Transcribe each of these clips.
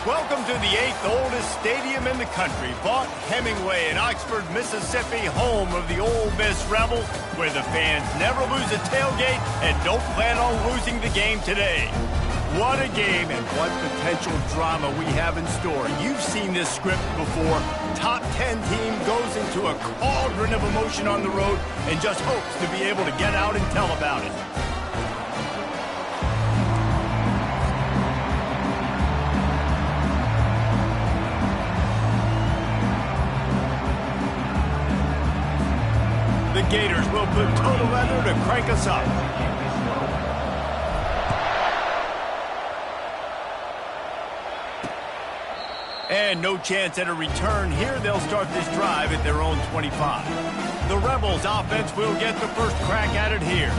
Welcome to the 8th oldest stadium in the country, Vaught Hemingway in Oxford, Mississippi, home of the Ole Miss Rebels, where the fans never lose a tailgate and don't plan on losing the game today. What a game and what potential drama we have in store. You've seen this script before. Top 10 team goes into a cauldron of emotion on the road and just hopes to be able to get out and tell about it. The Gators will put total leather to crank us up. And no chance at a return here. They'll start this drive at their own 25. The Rebels offense will get the first crack at it here.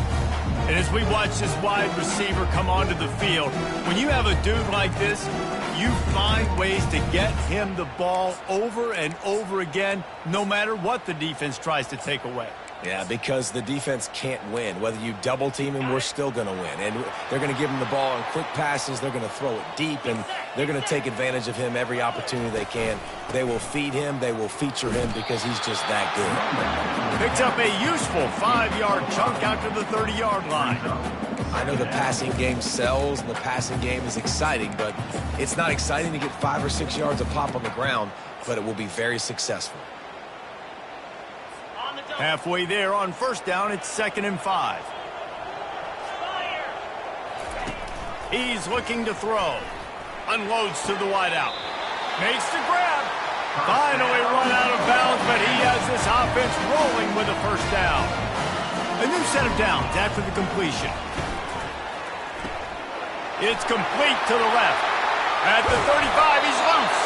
And as we watch this wide receiver come onto the field, when you have a dude like this, you find ways to get him the ball over and over again, no matter what the defense tries to take away. Yeah, because the defense can't win. Whether you double team him, we're still going to win. And they're going to give him the ball in quick passes. They're going to throw it deep, and they're going to take advantage of him every opportunity they can. They will feed him. They will feature him because he's just that good. Picks up a useful 5-yard chunk out to the 30-yard line. I know the passing game sells, and the passing game is exciting, but it's not exciting to get 5 or 6 yards of pop on the ground, but it will be very successful. Halfway there on first down, it's 2nd and 5. He's looking to throw. Unloads to the wideout. Makes the grab. Finally run out of bounds, but he has this offense rolling with a first down. A new set of downs after the completion. It's complete to the left. At the 35, he's loose.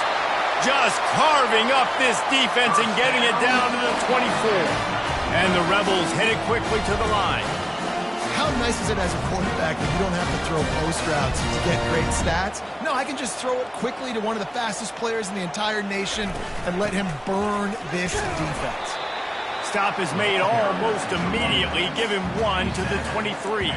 Just carving up this defense and getting it down to the 24. And the Rebels headed quickly to the line. How nice is it as a quarterback that you don't have to throw post routes to get great stats? No, I can just throw it quickly to one of the fastest players in the entire nation and let him burn this defense. Stop is made almost immediately. Give him 1 to the 23.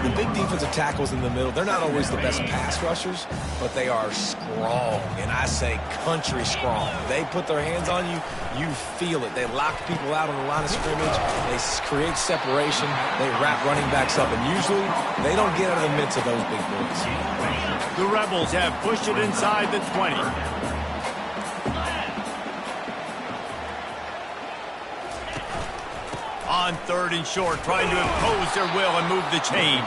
The big defensive tackles in the middle, they're not always the best pass rushers, but they are strong, and I say country strong. They put their hands on you, you feel it. They lock people out on the line of scrimmage. They create separation. They wrap running backs up, and usually they don't get out of the midst of those big boys. The Rebels have pushed it inside the 20. On 3rd and short, trying to impose their will and move the chains.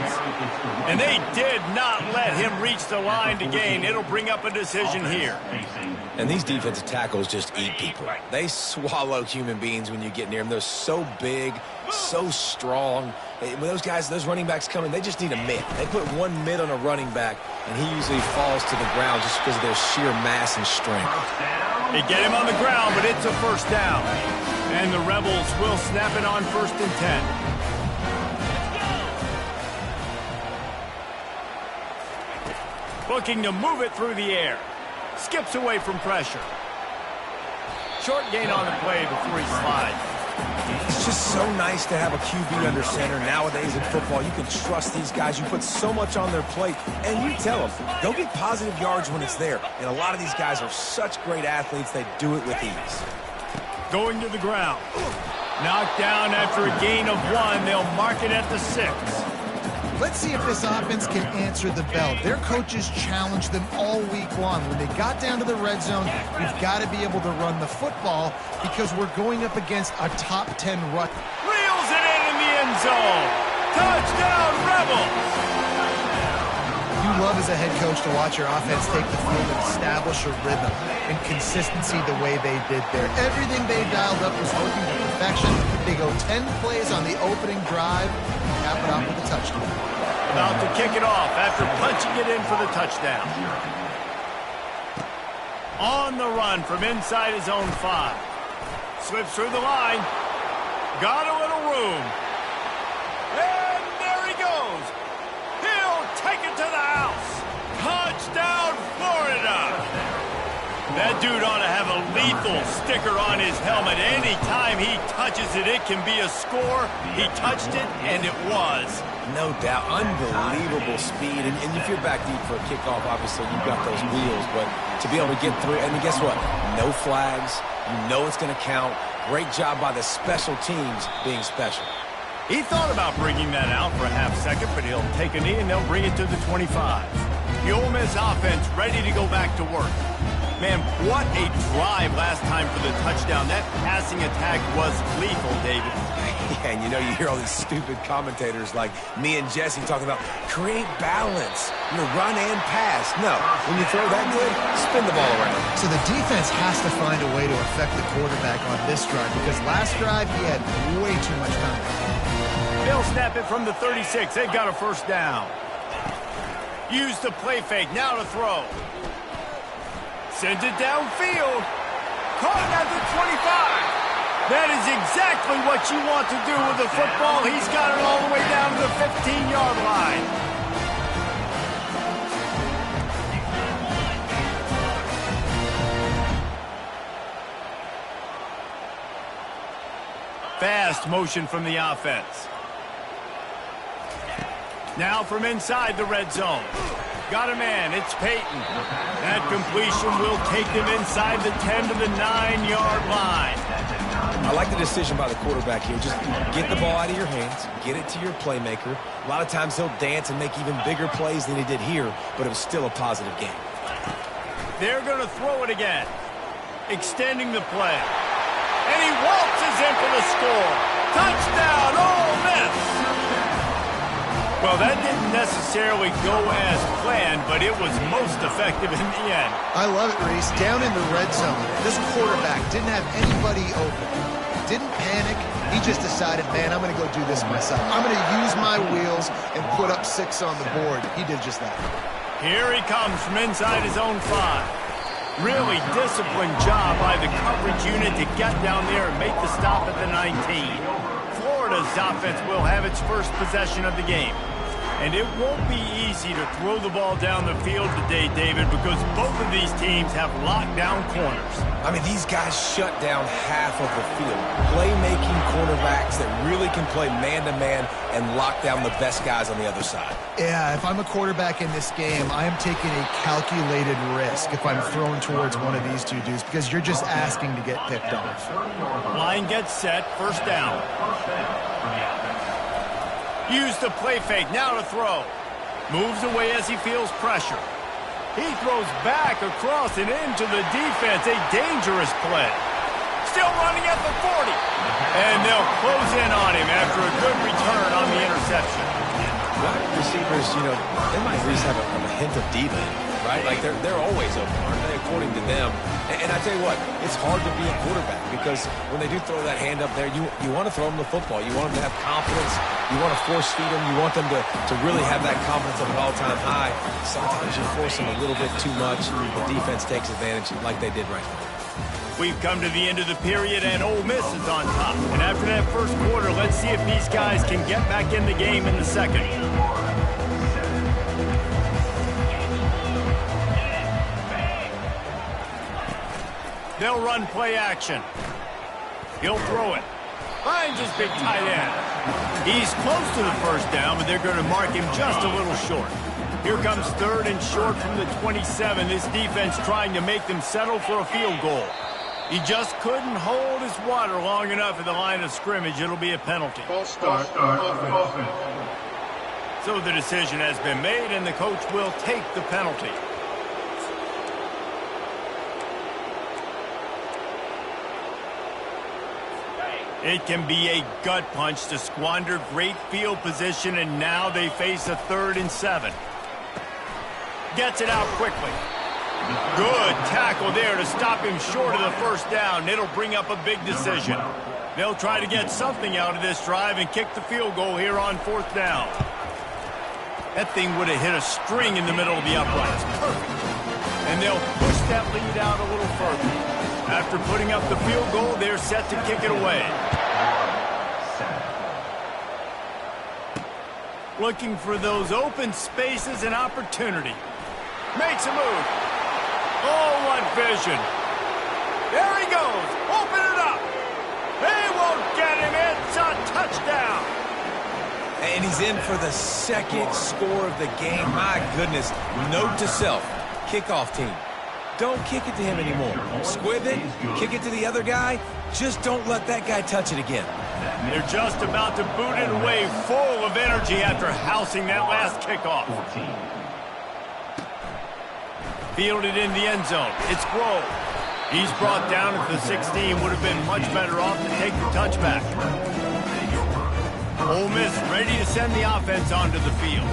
And they did not let him reach the line to gain. It'll bring up a decision here. And these defensive tackles just eat people. They swallow human beings when you get near them. They're so big, so strong. When those guys, those running backs come in, they just need a mid. They put one mid on a running back, and he usually falls to the ground just because of their sheer mass and strength. They get him on the ground, but it's a first down. And the Rebels will snap it on 1st and 10. Looking to move it through the air. Skips away from pressure. Short gain on the play before he slides. It's just so nice to have a QB under center. Nowadays in football, you can trust these guys. You put so much on their plate, and you tell them, go get positive yards when it's there. And a lot of these guys are such great athletes, they do it with ease. Going to the ground. Knocked down after a gain of 1. They'll mark it at the 6. Let's see if this offense can answer the bell. Their coaches challenged them all week long. When they got down to the red zone, we've got to be able to run the football because we're going up against a top 10 rush. Reels it in the end zone. Touchdown, Rebels! You love as a head coach to watch your offense take the field and establish a rhythm and consistency the way they did there. Everything they dialed up was working to perfection. They go 10 plays on the opening drive and cap it off with a touchdown. About to kick it off after punching it in for the touchdown. On the run from inside his own 5. Slips through the line. Got a little room. And there he goes. He'll take it to the house. Touchdown, Florida. That dude ought to have a lethal sticker on his helmet. Anytime he touches it, it can be a score. He touched it, and it was. No doubt. Unbelievable speed. And if you're back deep for a kickoff, obviously you've got those wheels. But to be able to get through, and guess what? No flags. You know it's going to count. Great job by the special teams being special. He thought about bringing that out for a half second, but he'll take a knee and they'll bring it to the 25. The Ole Miss offense ready to go back to work. Man, what a drive last time for the touchdown. That passing attack was lethal, David. Yeah, and you know, you hear all these stupid commentators like me and Jesse talking about create balance, run and pass. No, when you throw that good, spin the ball around. So the defense has to find a way to affect the quarterback on this drive because last drive he had way too much time. They'll snap it from the 36. They've got a first down. Use the play fake. Now to throw. Sends it downfield. Caught at the 25. That is exactly what you want to do with the football. He's got it all the way down to the 15-yard line. Fast motion from the offense. Now from inside the red zone. Got a man. It's Peyton. That completion will take them inside the 10 to the 9-yard line. I like the decision by the quarterback here. Just get the ball out of your hands, get it to your playmaker. A lot of times he'll dance and make even bigger plays than he did here, but it was still a positive game. They're going to throw it again. Extending the play. And he waltzes in for the score. Touchdown, Ole Miss! Well, that didn't necessarily go as planned, but it was most effective in the end. I love it, Reese. Down in the red zone, this quarterback didn't have anybody open. Didn't panic. He just decided, man, I'm going to go do this myself. I'm going to use my wheels and put up 6 on the board. He did just that. Here he comes from inside his own 5. Really disciplined job by the coverage unit to get down there and make the stop at the 19. Florida's offense will have its first possession of the game. And it won't be easy to throw the ball down the field today, David, because both of these teams have locked down corners. I mean, these guys shut down half of the field. Playmaking cornerbacks that really can play man-to-man and lock down the best guys on the other side. Yeah, if I'm a quarterback in this game, I am taking a calculated risk if I'm thrown towards one of these two dudes because you're just asking to get picked off. Line gets set, first down. Use the play fake, now to throw. Moves away as he feels pressure. He throws back across and into the defense. A dangerous play. Still running at the 40. And they'll close in on him after a good return on the interception. Wide receivers, they might at least have a hint of diva, right? Like they're always open, aren't they, according to them? And I tell you what, it's hard to be a quarterback because when they do throw that hand up there, you want to throw them the football. You want them to have confidence. You want to force feed them. You want them to really have that confidence at an all-time high. Sometimes you force them a little bit too much. The defense takes advantage like they did right now. We've come to the end of the period, and Ole Miss is on top. And after that first quarter, let's see if these guys can get back in the game in the second. They'll run play action. He'll throw it. Finds his big tight end. He's close to the first down, but they're going to mark him just a little short. Here comes 3rd and short from the 27. This defense trying to make them settle for a field goal. He just couldn't hold his water long enough at the line of scrimmage. It'll be a penalty. False start. So the decision has been made, and the coach will take the penalty. It can be a gut punch to squander great field position, and now they face a 3rd and 7. Gets it out quickly. Good tackle there to stop him short of the first down. It'll bring up a big decision. They'll try to get something out of this drive and kick the field goal here on 4th down. That thing would have hit a string in the middle of the uprights. Perfect. And they'll push that lead out a little further. After putting up the field goal, they're set to kick it away. Looking for those open spaces and opportunity. Makes a move. Oh, what vision. There he goes. Open it up. They won't get him. It's a touchdown. And he's in for the second score of the game. My goodness. Note to self, kickoff team. Don't kick it to him anymore. Squib it, kick it to the other guy. Just don't let that guy touch it again. They're just about to boot it away, full of energy after housing that last kickoff. Fielded in the end zone. It's Grove. He's brought down at the 16. Would have been much better off to take the touchback. Ole Miss ready to send the offense onto the field.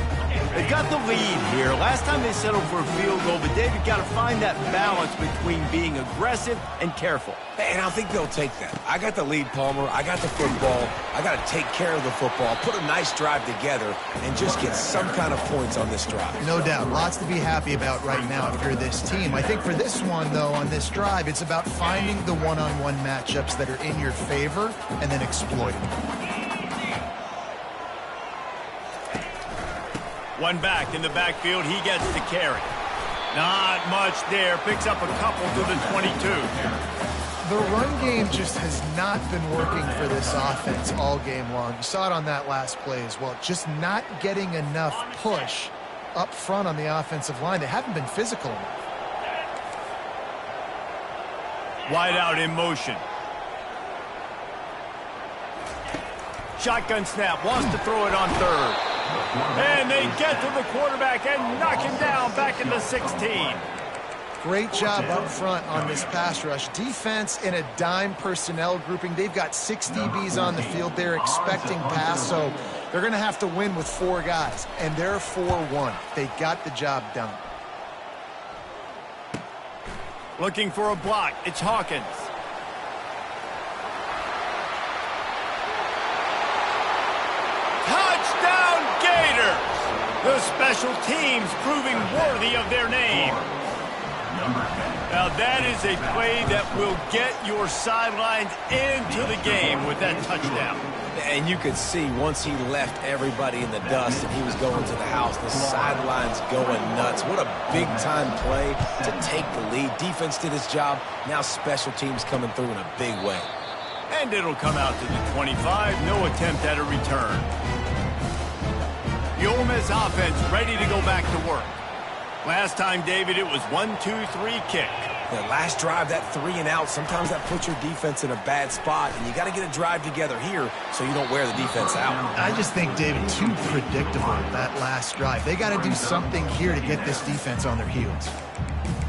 They've got the lead here. Last time they settled for a field goal, but David got to find that balance between being aggressive and careful. And I think they'll take that. I got the lead, Palmer. I got the football. I got to take care of the football, put a nice drive together, and just get some kind of points on this drive. No doubt. Lots to be happy about right now if you're this team. I think for this one, though, on this drive, it's about finding the one-on-one matchups that are in your favor and then exploiting them. One back in the backfield. He gets the carry. Not much there. Picks up a couple to the 22. The run game just has not been working for this offense all game long. You saw it on that last play as well. Just not getting enough push up front on the offensive line. They haven't been physical enough. Wide out in motion. Shotgun snap. Wants to throw it on third. And they get to the quarterback and knock him down back in the 16. Great job up front on this pass rush. Defense in a dime personnel grouping. They've got 6 DBs on the field. They're expecting pass, so they're going to have to win with 4 guys. And they're 4-1. They got the job done. Looking for a block. It's Hawkins. Touchdown Gators! The special teams proving worthy of their name. Now that is a play that will get your sidelines into the game with that touchdown. And you could see once he left everybody in the dust and he was going to the house, the sidelines going nuts. What a big-time play to take the lead. Defense did its job. Now special teams coming through in a big way. And it'll come out to the 25. No attempt at a return. The Ole Miss offense ready to go back to work. Last time, David, it was 1-2-3 kick. The last drive, that 3 and out, sometimes that puts your defense in a bad spot, and you got to get a drive together here so you don't wear the defense out. I just think, David, too predictable, that last drive. They got to do something here to get this defense on their heels.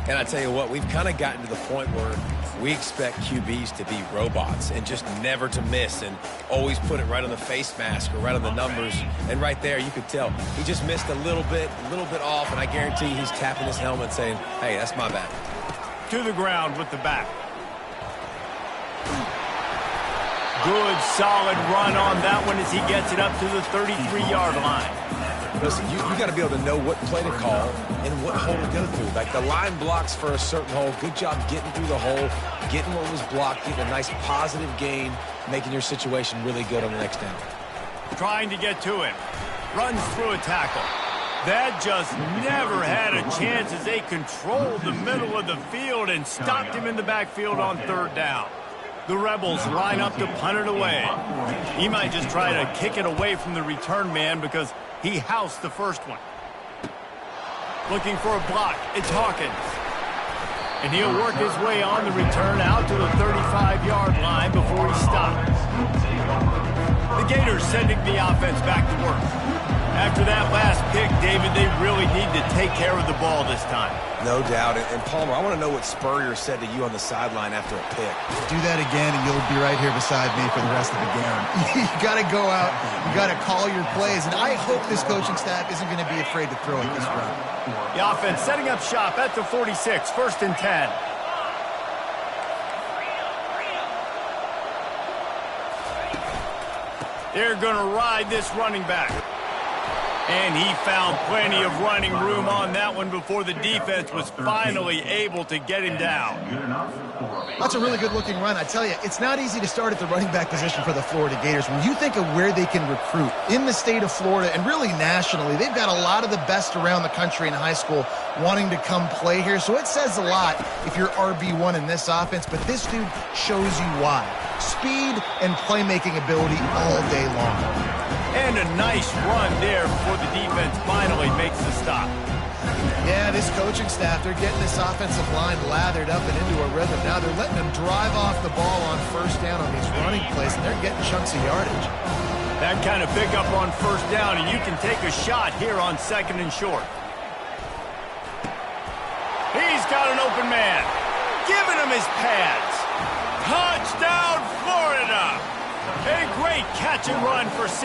And I tell you what, we've kind of gotten to the point where we expect QBs to be robots and just never to miss and always put it right on the face mask or right on the numbers. And right there, you could tell he just missed a little bit off, and I guarantee he's tapping his helmet saying, hey, that's my bad. To the ground with the back. Good, solid run on that one as he gets it up to the 33-yard line. Listen, you got to be able to know what play to call and what hole to go through. Like the line blocks for a certain hole. Good job getting through the hole, getting what was blocked, getting a nice positive gain, making your situation really good on the next down. Trying to get to him. Runs through a tackle. That just never had a chance as they controlled the middle of the field and stopped him in the backfield on third down. The Rebels line up to punt it away. He might just try to kick it away from the return man because he housed the first one. Looking for a block. It's Hawkins. And he'll work his way on the return out to the 35-yard line before he stops. The Gators sending the offense back to work. After that last pick, David, they really need to take care of the ball this time. No doubt. And Palmer, I want to know what Spurrier said to you on the sideline after a pick. Do that again, and you'll be right here beside me for the rest of the game. You got to go out. You got to call your plays. And I hope this coaching staff isn't going to be afraid to throw it this round. The offense setting up shop at the 46, 1st and 10. They're going to ride this running back. And he found plenty of running room on that one before the defense was finally able to get him down. That's a really good-looking run. I tell you, it's not easy to start at the running back position for the Florida Gators. When you think of where they can recruit in the state of Florida and really nationally, they've got a lot of the best around the country in high school wanting to come play here. So it says a lot if you're RB1 in this offense, but this dude shows you why. Speed and playmaking ability all day long. And a nice run there before the defense finally makes the stop. Yeah, this coaching staff, they're getting this offensive line lathered up and into a rhythm. Now they're letting them drive off the ball on first down on these running plays, and they're getting chunks of yardage. That kind of pickup on first down, and you can take a shot here on 2nd and short. He's got an open man, giving him his pads. Touchdown, Florida! A great catch and run for 6.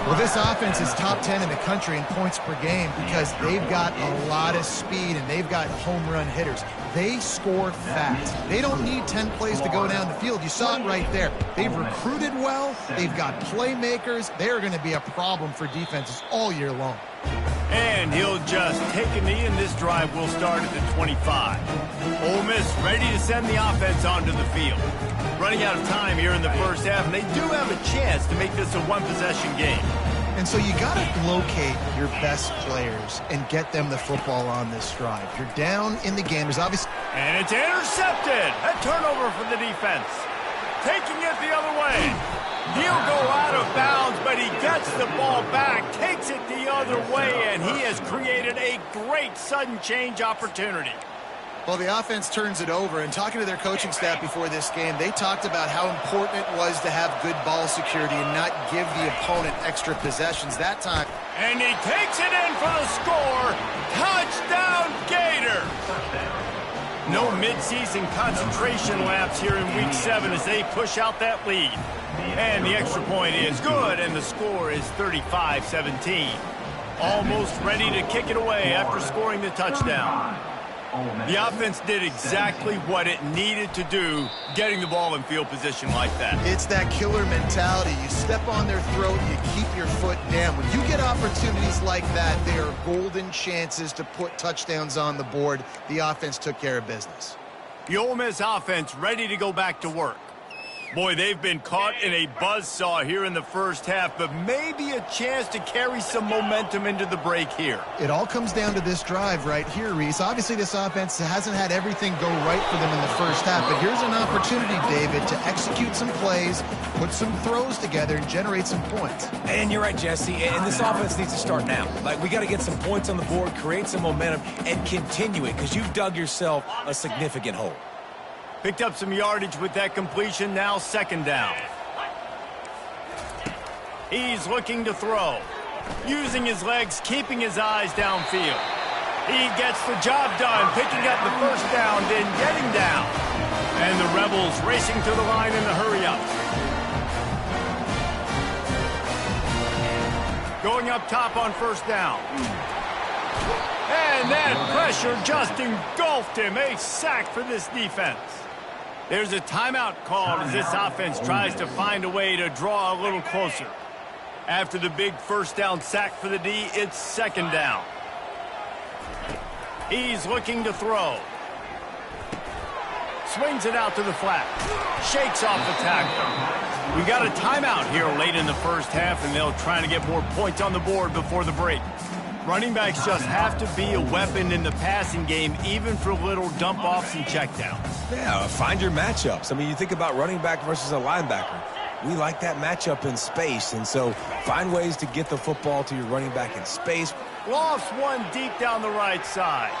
Well, this offense is top 10 in the country in points per game because they've got a lot of speed and they've got home run hitters. They score fast. They don't need 10 plays to go down the field. You saw it right there. They've recruited well. They've got playmakers. They're going to be a problem for defenses all year long. And he'll just take a knee, and this drive will start at the 25. Ole Miss ready to send the offense onto the field. Running out of time here in the first half, and they do have a chance to make this a one-possession game. And so you got to locate your best players and get them the football on this drive. You're down in the game. There's obviously... And it's intercepted. A turnover for the defense. Taking it the other way. He'll go out of bounds, but he gets the ball back, takes it the other way, and he has created a great sudden change opportunity. Well, the offense turns it over, and talking to their coaching staff before this game, they talked about how important it was to have good ball security and not give the opponent extra possessions that time. And he takes it in for the score. Touchdown, Gators! No midseason concentration laps here in Week 7 as they push out that lead. And the extra point is good, and the score is 35-17. Almost ready to kick it away after scoring the touchdown. The offense did exactly what it needed to do, getting the ball in field position like that. It's that killer mentality. You step on their throat, you keep your foot down. When you get opportunities like that, they are golden chances to put touchdowns on the board. The offense took care of business. The Ole Miss offense ready to go back to work. Boy, they've been caught in a buzzsaw here in the first half, but maybe a chance to carry some momentum into the break here. It all comes down to this drive right here, Reese. Obviously, this offense hasn't had everything go right for them in the first half, but here's an opportunity, David, to execute some plays, put some throws together, and generate some points. And you're right, Jesse, and this offense needs to start now. Like, we got to get some points on the board, create some momentum, and continue it, because you've dug yourself a significant hole. Picked up some yardage with that completion, now 2nd down. He's looking to throw. Using his legs, keeping his eyes downfield. He gets the job done, picking up the first down, then getting down. And the Rebels racing to the line in the hurry-up. Going up top on first down. And that pressure just engulfed him. A sack for this defense. There's a timeout called as this offense tries to find a way to draw a little closer. After the big first down sack for the D, it's 2nd down. He's looking to throw. Swings it out to the flat. Shakes off the tackle. We got a timeout here late in the first half, and they'll try to get more points on the board before the break. Running backs just have to be a weapon in the passing game, even for little dump-offs and checkdowns. Yeah, find your matchups. I mean, you think about running back versus a linebacker. We like that matchup in space, and so find ways to get the football to your running back in space. Lost one deep down the right side.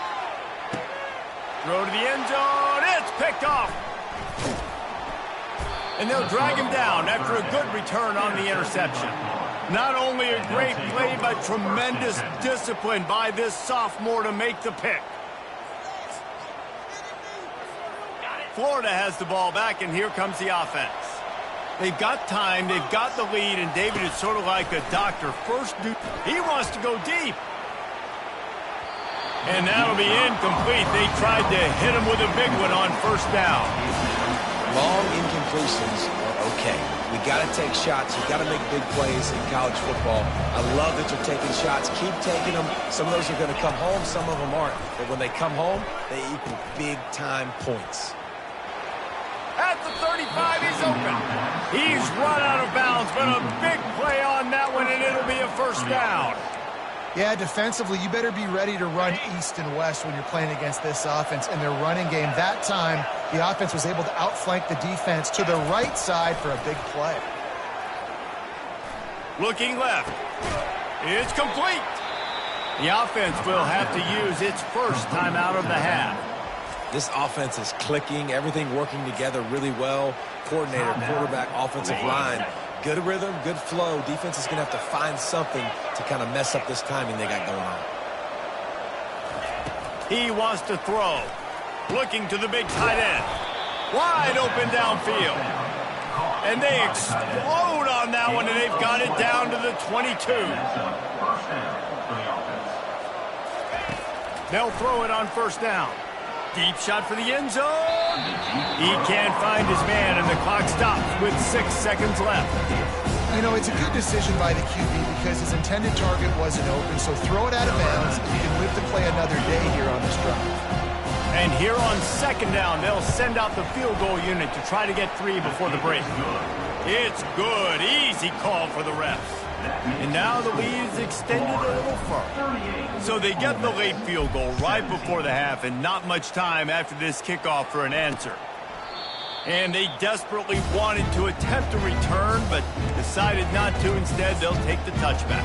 Throw to the end zone. It's picked off. And they'll drag him down after a good return on the interception. Not only a great play, but tremendous discipline by this sophomore to make the pick. Florida has the ball back, and here comes the offense. They've got time, they've got the lead, and David is sort of like a doctor. He wants to go deep. And that'll be incomplete. They tried to hit him with a big one on first down. Long incompletions are okay. You got to take shots. You got to make big plays in college football. I love that you're taking shots. Keep taking them. Some of those are going to come home. Some of them aren't. But when they come home, they equal big-time points. At the 35, he's open. He's run out of bounds, but a big play on that one, and it'll be a first down. Yeah, defensively, you better be ready to run east and west when you're playing against this offense and their running game. That time, the offense was able to outflank the defense to the right side for a big play. Looking left. It's complete. The offense will have to use its first timeout of the half. This offense is clicking, everything working together really well. Coordinator, quarterback, offensive line. Good rhythm, good flow. Defense is going to have to find something to kind of mess up this timing they got going on. He wants to throw. Looking to the big tight end. Wide open downfield. And they explode on that one, and they've got it down to the 22. They'll throw it on first down. Deep shot for the end zone. He can't find his man, and the clock stops with 6 seconds left. You know, it's a good decision by the QB because his intended target wasn't open, so throw it out of bounds, and you can live to play another day here on this drive. And here on second down, they'll send out the field goal unit to try to get 3 before the break. It's good. Easy call for the refs. And now the lead is extended a little further. So they get the late field goal right before the half, and not much time after this kickoff for an answer. And they desperately wanted to attempt a return, but decided not to. Instead, they'll take the touchback.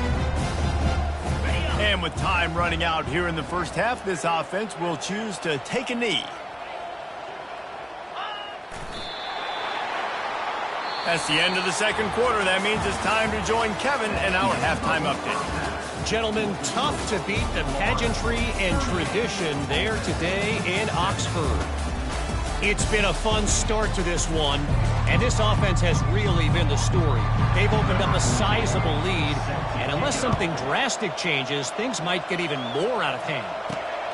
And with time running out here in the first half, this offense will choose to take a knee. That's the end of the second quarter. That means it's time to join Kevin in our halftime update. Gentlemen, tough to beat the pageantry and tradition there today in Oxford. It's been a fun start to this one, and this offense has really been the story. They've opened up a sizable lead, and unless something drastic changes, things might get even more out of hand.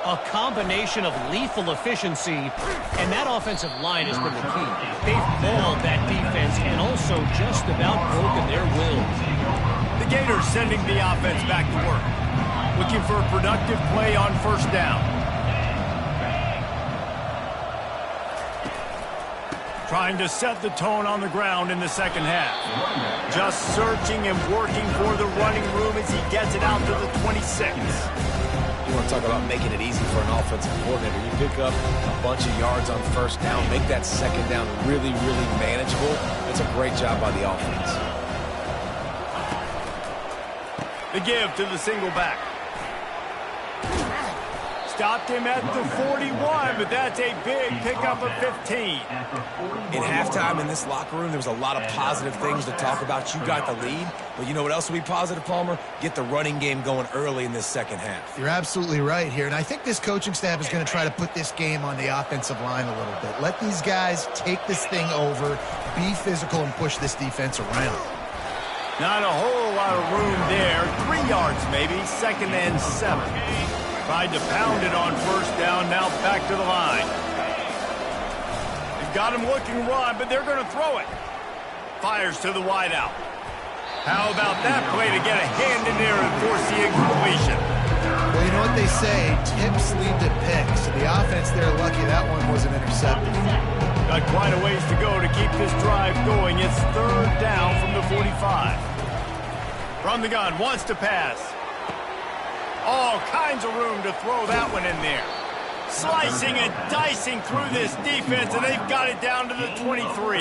A combination of lethal efficiency, and that offensive line has been the key. They've mauled that defense and also just about broken their will. The Gators sending the offense back to work. Looking for a productive play on first down. Trying to set the tone on the ground in the second half. Just searching and working for the running room as he gets it out to the 26. You want to talk about making it easy for an offensive coordinator. You pick up a bunch of yards on first down, make that second down really, really manageable. It's a great job by the offense. The give to the single back. Stopped him at the 41, but that's a big pickup of 15. In halftime in this locker room, there was a lot of positive things to talk about. You got the lead, but you know what else will be positive, Palmer? Get the running game going early in this second half. You're absolutely right here, and I think this coaching staff is going to try to put this game on the offensive line a little bit. Let these guys take this thing over, be physical, and push this defense around. Not a whole lot of room there. 3 yards maybe, 2nd and 7. Tried to pound it on first down, now back to the line. They've got him looking run, but they're going to throw it. Fires to the wideout. How about that play to get a hand in there and force the incompletion? Well, you know what they say, tips lead to picks. The offense there, lucky that one wasn't intercepted. Got quite a ways to go to keep this drive going. It's 3rd down from the 45. From the gun, wants to pass. All kinds of room to throw that one in there. Slicing and dicing through this defense, and they've got it down to the 23.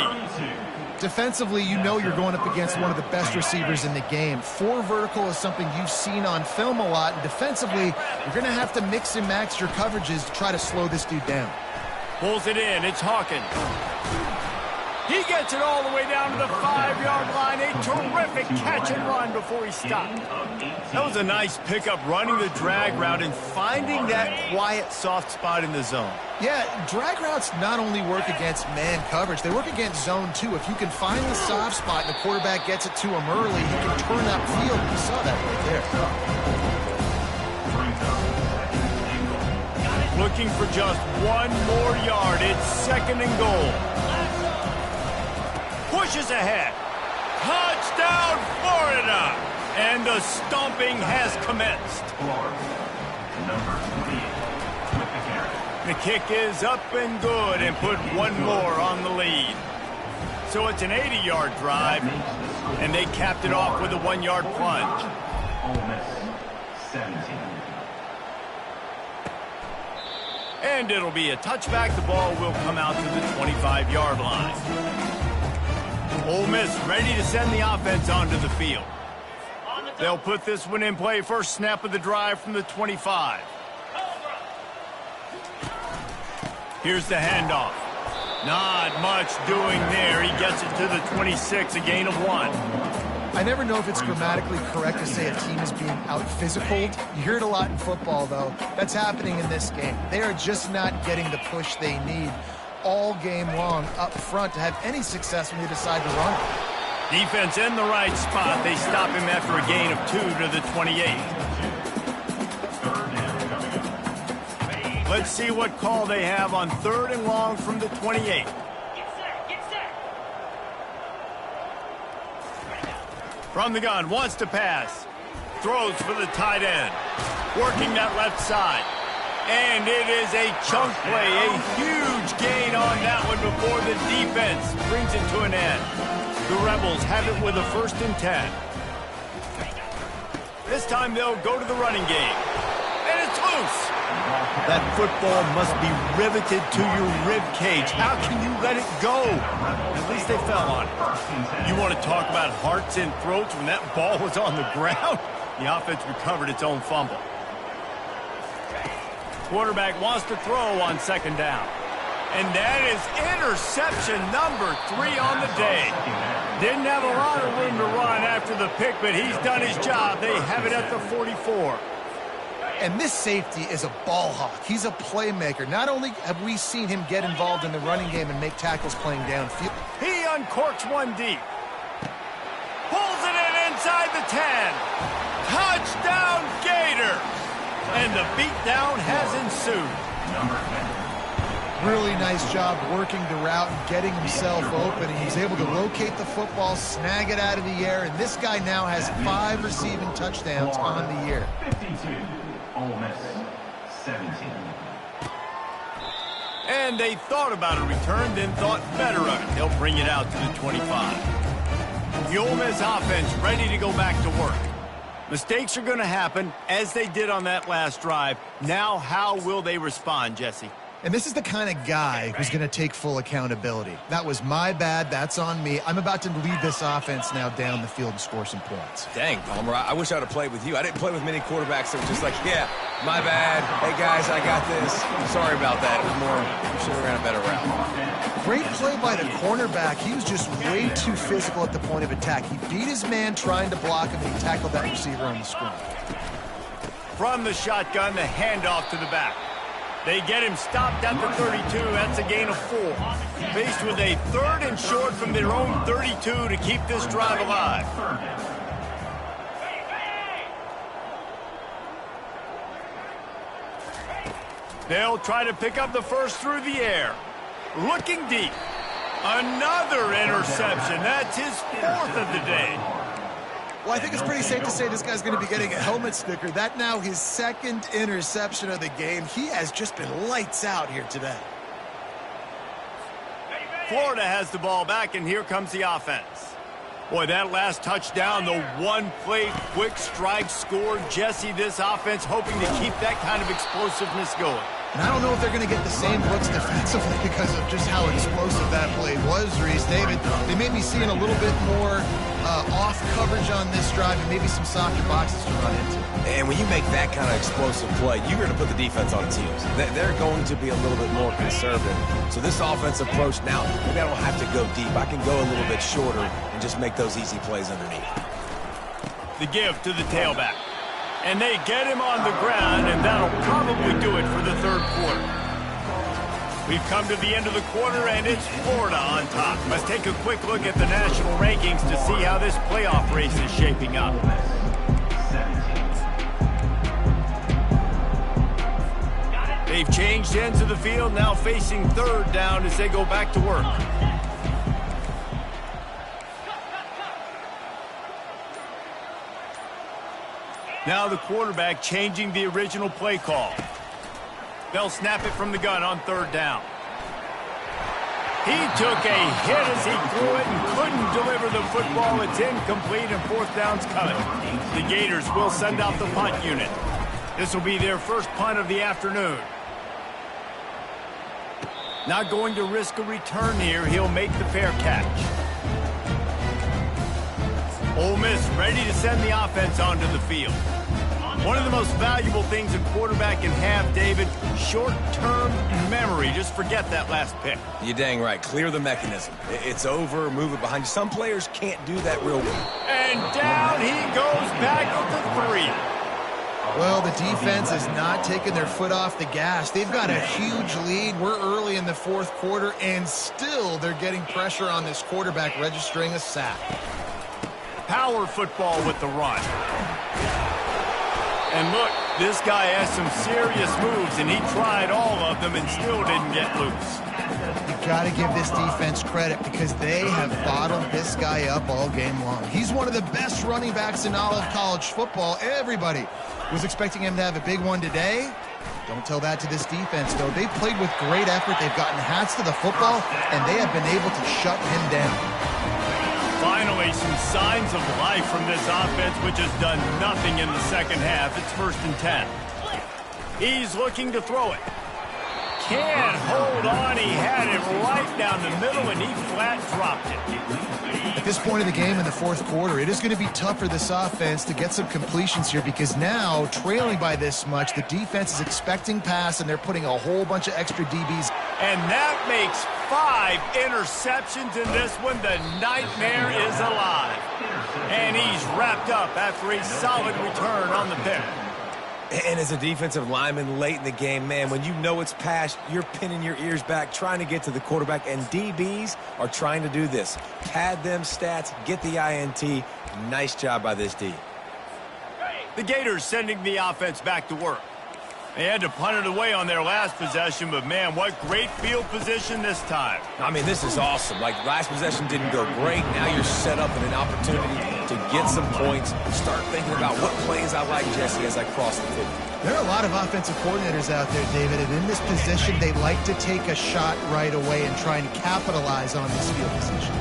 Defensively, you know you're going up against one of the best receivers in the game. 4 vertical is something you've seen on film a lot, and defensively, you're going to have to mix and match your coverages to try to slow this dude down. Pulls it in. It's Hawkins. He gets it all the way down to the 5-yard line. A terrific catch and run before he stopped. That was a nice pickup, running the drag route and finding that quiet, soft spot in the zone. Yeah, drag routes not only work against man coverage, they work against zone too. If you can find the soft spot and the quarterback gets it to him early, he can turn that field. You saw that right there. Looking for just 1 more yard. It's 2nd and goal. Pushes ahead. Touchdown, Florida! And the stomping has commenced. The kick is up and good and put one more on the lead. So it's an 80-yard drive, and they capped it off with a 1-yard plunge. Ole Miss 17. And it'll be a touchback. The ball will come out to the 25-yard line. Ole Miss ready to send the offense onto the field. They'll put this one in play. First snap of the drive from the 25. Here's the handoff. Not much doing there. He gets it to the 26, a gain of 1. I never know if it's grammatically correct to say a team is being out-physicaled. You hear it a lot in football, though. That's happening in this game. They are just not getting the push they need all game long up front to have any success when they decide to run. Defense in the right spot. They stop him after a gain of 2 to the 28. Let's see what call they have on 3rd and long from the 28. From the gun, wants to pass. Throws for the tight end. Working that left side. And it is a chunk play. A huge gain on that one before the defense brings it to an end. The Rebels have it with a 1st and 10. This time they'll go to the running game. And it's loose. That football must be riveted to your rib cage. How can you let it go? At least they fell on it. You want to talk about hearts and throats when that ball was on the ground? The offense recovered its own fumble. Quarterback wants to throw on 2nd down. And that is interception number 3 on the day. Didn't have a lot of room to run after the pick, but he's done his job. They have it at the 44. And this safety is a ball hawk. He's a playmaker. Not only have we seen him get involved in the running game and make tackles playing downfield. He uncorks one deep. Pulls it in inside the 10. Touchdown, Gators! And the beatdown has ensued. Really nice job working the route and getting himself open. He was able to locate the football, snag it out of the air, and this guy now has 5 receiving touchdowns on the year. 52, Ole Miss 17. And they thought about a return, then thought better of it. They'll bring it out to the 25. The Ole Miss offense ready to go back to work. Mistakes are going to happen, as they did on that last drive. Now, how will they respond, Jesse? And this is the kind of guy who's going to take full accountability. That was my bad. That's on me. I'm about to lead this offense now down the field and score some points. Dang, Palmer, I wish I would have played with you. I didn't play with many quarterbacks that were just like, yeah, my bad. Hey, guys, I got this. Sorry about that. It was more, we should have ran a better route. Great play by the cornerback. He was just way too physical at the point of attack. He beat his man trying to block him, and he tackled that receiver on the screen. From the shotgun, the handoff to the back. They get him stopped at the 32. That's a gain of 4. Faced with a 3rd and short from their own 32 to keep this drive alive. They'll try to pick up the first through the air. Looking deep. Another interception. That's his 4th of the day. Well, I think it's pretty safe to say this guy's going to be getting a helmet sticker. That now his 2nd interception of the game. He has just been lights out here today. Florida has the ball back, and here comes the offense. Boy, that last touchdown, the one-play quick strike score. Jesse, this offense hoping to keep that kind of explosiveness going. And I don't know if they're going to get the same looks defensively because of just how explosive that play was, Reese. David, they may be seeing a little bit more off coverage on this drive and maybe some softer boxes to run into. And when you make that kind of explosive play, you're going to put the defense on its heels. They're going to be a little bit more conservative. So this offensive approach now, maybe I don't have to go deep. I can go a little bit shorter and just make those easy plays underneath. The give to the tailback. And they get him on the ground, and that'll probably do it for the 3rd quarter. We've come to the end of the quarter, and it's Florida on top. Let's take a quick look at the national rankings to see how this playoff race is shaping up. They've changed ends of the field, now facing 3rd down as they go back to work. Now the quarterback changing the original play call. They'll snap it from the gun on 3rd down. He took a hit as he threw it and couldn't deliver the football. It's incomplete and 4th down's coming. The Gators will send out the punt unit. This will be their first punt of the afternoon. Not going to risk a return here. He'll make the fair catch. Ole Miss ready to send the offense onto the field. One of the most valuable things a quarterback can have, David, short-term memory. Just forget that last pick. You're dang right. Clear the mechanism. It's over. Move it behind you. Some players can't do that real well. And down he goes back at the 3. Well, the defense is not taking their foot off the gas. They've got a huge lead. We're early in the 4th quarter, and still they're getting pressure on this quarterback, registering a sack. Power football with the run. And look, this guy has some serious moves, and he tried all of them and still didn't get loose. You've got to give this defense credit because they have bottled this guy up all game long. He's one of the best running backs in all of college football. Everybody was expecting him to have a big one today. Don't tell that to this defense, though. They've played with great effort. They've gotten hats to the football, and they have been able to shut him down. Finally, some signs of life from this offense, which has done nothing in the 2nd half. It's 1st and 10. He's looking to throw it. Can't hold on. He had it right down the middle, and he flat dropped it. At this point of the game in the 4th quarter, it is going to be tough for this offense to get some completions here because now, trailing by this much, the defense is expecting pass, and they're putting a whole bunch of extra DBs. And that makes 5 interceptions in this one. The nightmare is alive. And he's wrapped up after a solid return on the pick. And as a defensive lineman late in the game, man, when you know it's past, you're pinning your ears back, trying to get to the quarterback, and DBs are trying to do this. Pad them stats, get the INT. Nice job by this D. The Gators sending the offense back to work. They had to punt it away on their last possession, but, man, what great field position this time. I mean, this is awesome. Like, last possession didn't go great. Now you're set up in an opportunity to get some points. Start thinking about what plays I like, Jesse, as I cross the field. There are a lot of offensive coordinators out there, David, and in this position, they like to take a shot right away and try and capitalize on this field position.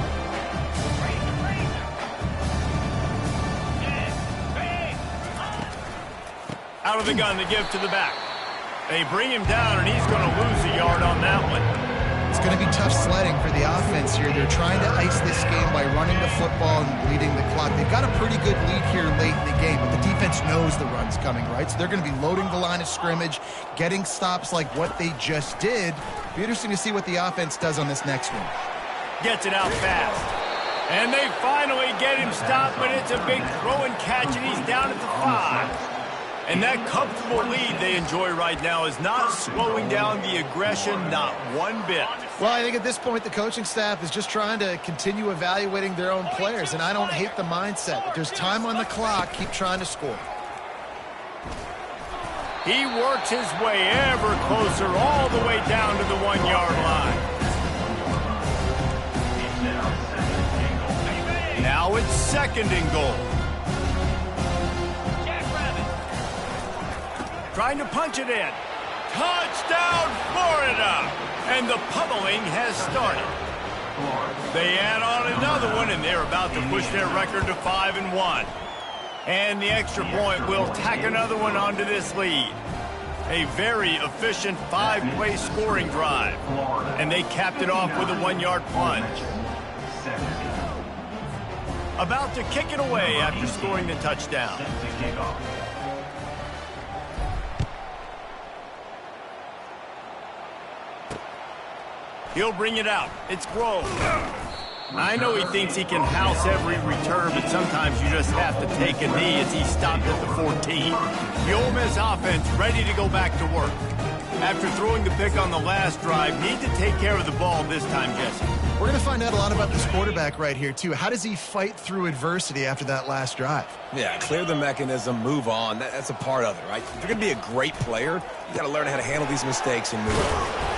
Out of the gun, they give to the back. They bring him down, and he's going to lose a yard on that one. It's going to be tough sledding for the offense here. They're trying to ice this game by running the football and bleeding the clock. They've got a pretty good lead here late in the game, but the defense knows the run's coming, right? So they're going to be loading the line of scrimmage, getting stops like what they just did. Be interesting to see what the offense does on this next one. Gets it out fast. And they finally get him stopped, but it's a big throw and catch, and he's down at the 5. And that comfortable lead they enjoy right now is not slowing down the aggression, not one bit. Well, I think at this point the coaching staff is just trying to continue evaluating their own players, and I don't hate the mindset. If there's time on the clock, keep trying to score. He works his way ever closer all the way down to the 1-yard line. Now it's 2nd and goal. Trying to punch it in. Touchdown, Florida! And the pummeling has started. They add on another one, and they're about to push their record to 5-1. And the extra point will tack another one onto this lead. A very efficient 5-play scoring drive. And they capped it off with a 1-yard plunge. About to kick it away after scoring the touchdown. He'll bring it out. It's Grove. I know he thinks he can house every return, but sometimes you just have to take a knee as he stopped at the 14. The Ole Miss offense ready to go back to work. After throwing the pick on the last drive, need to take care of the ball this time, Jesse. We're going to find out a lot about this quarterback right here, too. How does he fight through adversity after that last drive? Yeah, clear the mechanism, move on. That's a part of it, right? If you're going to be a great player, you got to learn how to handle these mistakes and move on.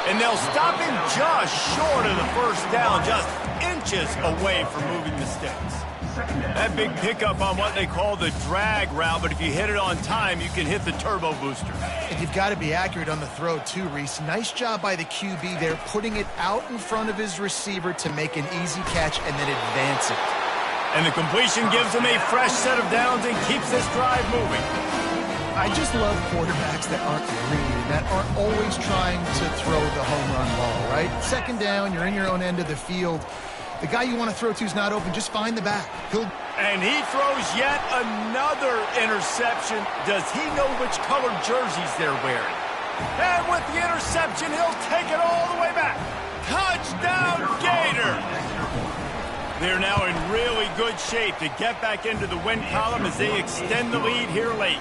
And they'll stop him just short of the 1st down, just inches away from moving the sticks. Second down. That big pickup on what they call the drag route, but if you hit it on time, you can hit the turbo booster. And you've got to be accurate on the throw, too, Reese. Nice job by the QB there, putting it out in front of his receiver to make an easy catch and then advance it. And the completion gives him a fresh set of downs and keeps this drive moving. I just love quarterbacks that aren't greedy, that aren't always trying to throw the home run ball, right? Second down, you're in your own end of the field. The guy you want to throw to is not open. Just find the back. And he throws yet another interception. Does he know which colored jerseys they're wearing? And with the interception, he'll take it all the way back. Touchdown, Gator! They're now in really good shape to get back into the win column as they extend the lead here late.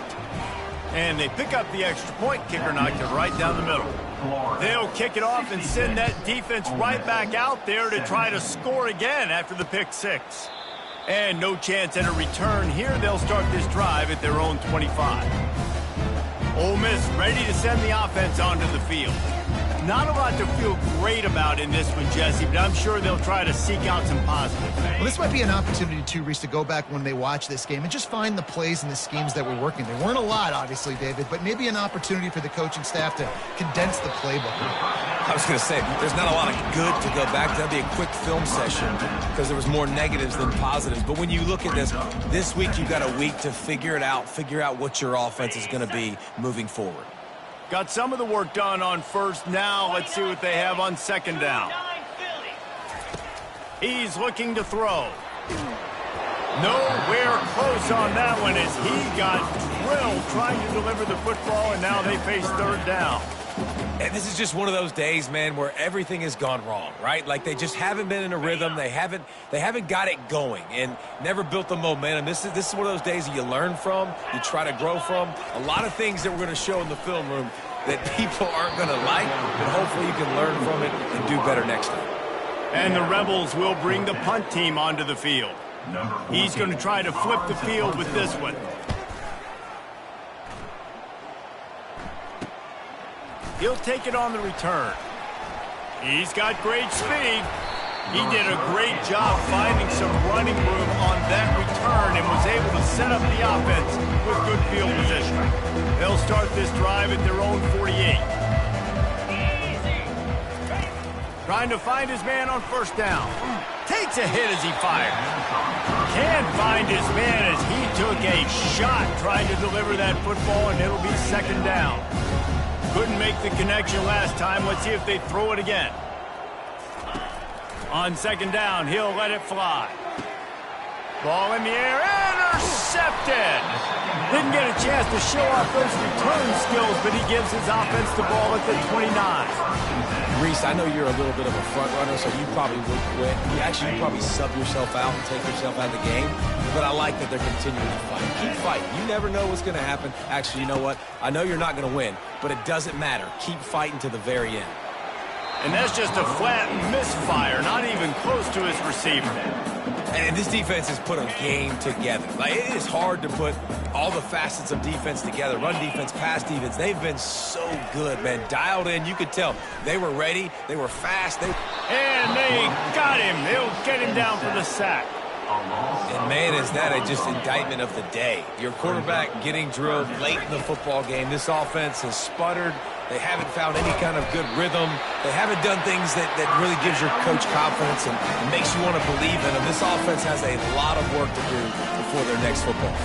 And they pick up the extra point. Kicker knocked it right down the middle. They'll kick it off and send that defense right back out there to try to score again after the pick six. And no chance at a return here. They'll start this drive at their own 25. Ole Miss ready to send the offense onto the field. Not a lot to feel great about in this one, Jesse, but I'm sure they'll try to seek out some positives. Well, this might be an opportunity, too, Reese, to go back when they watch this game and just find the plays and the schemes that were working. There weren't a lot, obviously, David, but maybe an opportunity for the coaching staff to condense the playbook. I was going to say, there's not a lot of good to go back to. That'd be a quick film session because there was more negatives than positives. But when you look at this week you've got a week to figure out what your offense is going to be moving forward. Got some of the work done on first. Now let's see what they have on second down. He's looking to throw. Nowhere close on that one as he got drilled trying to deliver the football, and now they face third down. And this is just one of those days, man, where everything has gone wrong, right? Like they just haven't been in a rhythm. They haven't got it going and never built the momentum. This is one of those days that you learn from, you try to grow from. A lot of things that we're going to show in the film room that people aren't going to like, but hopefully you can learn from it and do better next time. And the Rebels will bring the punt team onto the field. He's going to try to flip the field with this one. He'll take it on the return. He's got great speed. He did a great job finding some running room on that return and was able to set up the offense with good field position. They'll start this drive at their own 48. Trying to find his man on first down. Takes a hit as he fires. Can't find his man as he took a shot trying to deliver that football, and it'll be second down. Couldn't make the connection last time. Let's see if they throw it again. On second down, he'll let it fly. Ball in the air, intercepted! Didn't get a chance to show off those return skills, but he gives his offense the ball at the 29. Reese, I know you're a little bit of a front runner, so you probably would quit. You probably sub yourself out and take yourself out of the game. But I like that they're continuing to fight. Keep fighting. You never know what's going to happen. Actually, you know what? I know you're not going to win, but it doesn't matter. Keep fighting to the very end. And that's just a flat misfire, not even close to his receiver. And this defense has put a game together. Like, it is hard to put all the facets of defense together. Run defense, pass defense. They've been so good, man. Dialed in. You could tell they were ready. They were fast. And they got him. They'll get him down for the sack. And, man, is that just indictment of the day. Your quarterback getting drilled late in the football game. This offense has sputtered. They haven't found any kind of good rhythm. They haven't done things that really gives your coach confidence and makes you want to believe in them. This offense has a lot of work to do before their next football.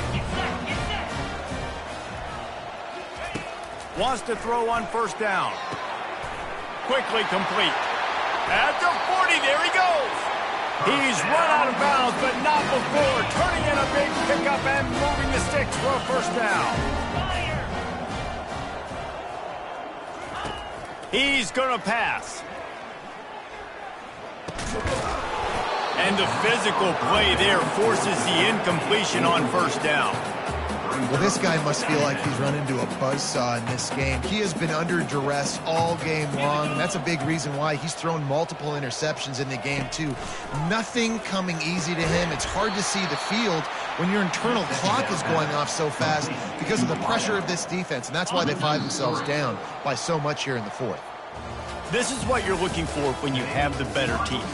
Wants to throw on first down. Quickly complete. At the 40, there he goes. He's run out of bounds, but not before. Turning in a big pickup and moving the sticks for a first down. He's going to pass. And the physical play there forces the incompletion on first down. Well, this guy must feel like he's run into a buzzsaw in this game. He has been under duress all game long, and that's a big reason why he's thrown multiple interceptions in the game, too. Nothing coming easy to him. It's hard to see the field when your internal clock is going off so fast because of the pressure of this defense, and that's why they find themselves down by so much here in the fourth. This is what you're looking for when you have the better team.